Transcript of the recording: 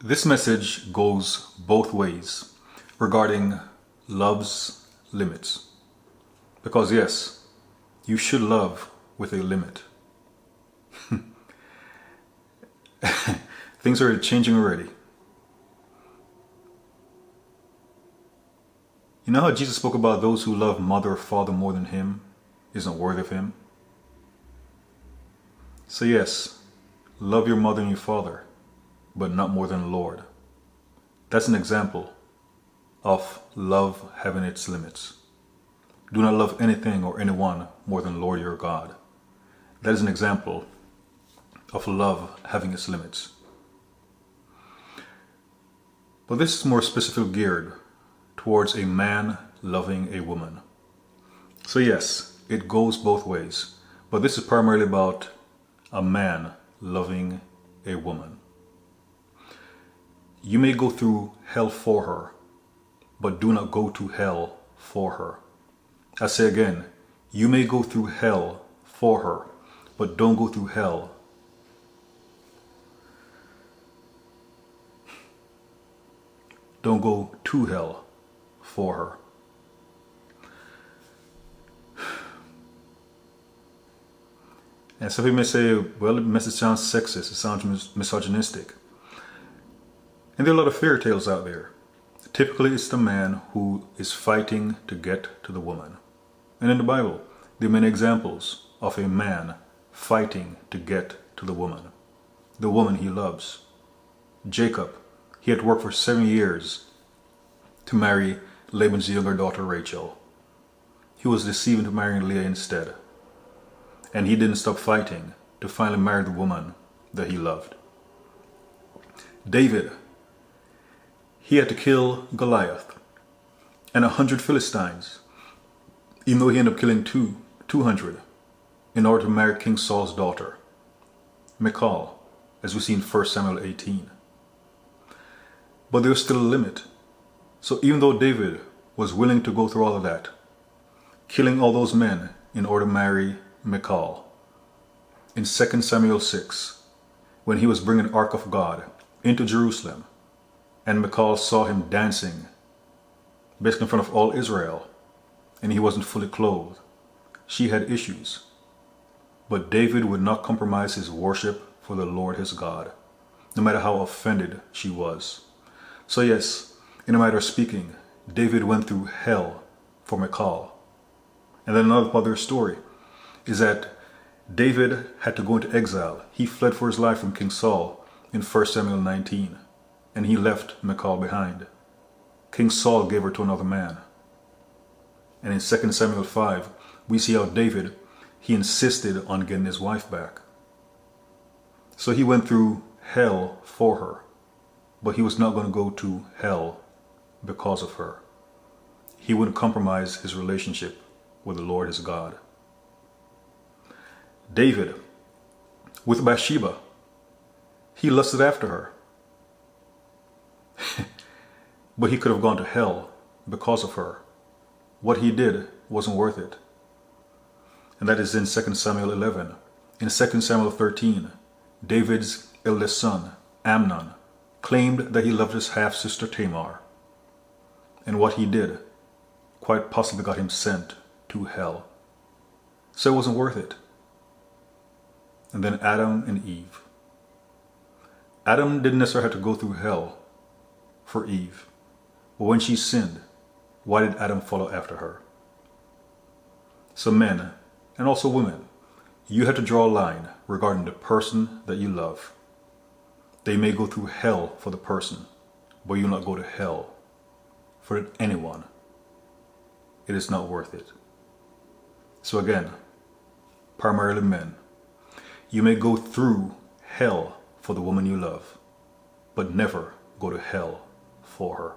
This message goes both ways regarding love's limits. Because yes, you should love with a limit. Things are changing already. You know how Jesus spoke about those who love mother or father more than him isn't worthy of him? So yes, love your mother and your father, but not more than the Lord. That's an example of love having its limits. Do not love anything or anyone more than the Lord your God. That is an example of love having its limits. But this is more specifically geared towards a man loving a woman. So yes, it goes both ways, but this is primarily about a man loving a woman. You may go through hell for her, but do not go to hell for her. I say again, you may go through hell for her, but don't go through hell. Don't go to hell for her. And some people may say, well, the message sounds sexist, it sounds misogynistic. And there are a lot of fairy tales out there. Typically, it's the man who is fighting to get to the woman. And in the Bible, there are many examples of a man fighting to get to the woman he loves. Jacob, he had to work for 7 years to marry Laban's younger daughter Rachel. He was deceived into marrying Leah instead. And he didn't stop fighting to finally marry the woman that he loved. David, he had to kill Goliath and 100 Philistines, even though he ended up killing 200 in order to marry King Saul's daughter, Michal, as we see in 1 Samuel 18. But there was still a limit. So even though David was willing to go through all of that, killing all those men in order to marry Michal, in 2 Samuel 6, when he was bringing the Ark of God into Jerusalem, and Michal saw him dancing, basically in front of all Israel, and he wasn't fully clothed, she had issues. But David would not compromise his worship for the Lord his God, no matter how offended she was. So yes, in a matter of speaking, David went through hell for Michal. And then another part of their story is that David had to go into exile. He fled for his life from King Saul in 1 Samuel 19, and he left Michal behind. King Saul gave her to another man. And in 2 Samuel 5, we see how David, he insisted on getting his wife back. So he went through hell for her, but he was not going to go to hell because of her. He wouldn't compromise his relationship with the Lord his God. David, with Bathsheba, he lusted after her. But he could have gone to hell because of her. What he did wasn't worth it. And that is in 2 Samuel 11. In 2 Samuel 13, David's eldest son, Amnon, claimed that he loved his half-sister Tamar. And what he did quite possibly got him sent to hell. So it wasn't worth it. And then Adam and Eve. Adam didn't necessarily have to go through hell for Eve. But when she sinned, why did Adam follow after her? So men, and also women, you have to draw a line regarding the person that you love. They may go through hell for the person, but you'll not go to hell for anyone. It is not worth it. So again, primarily men, you may go through hell for the woman you love, but never go to hell for her.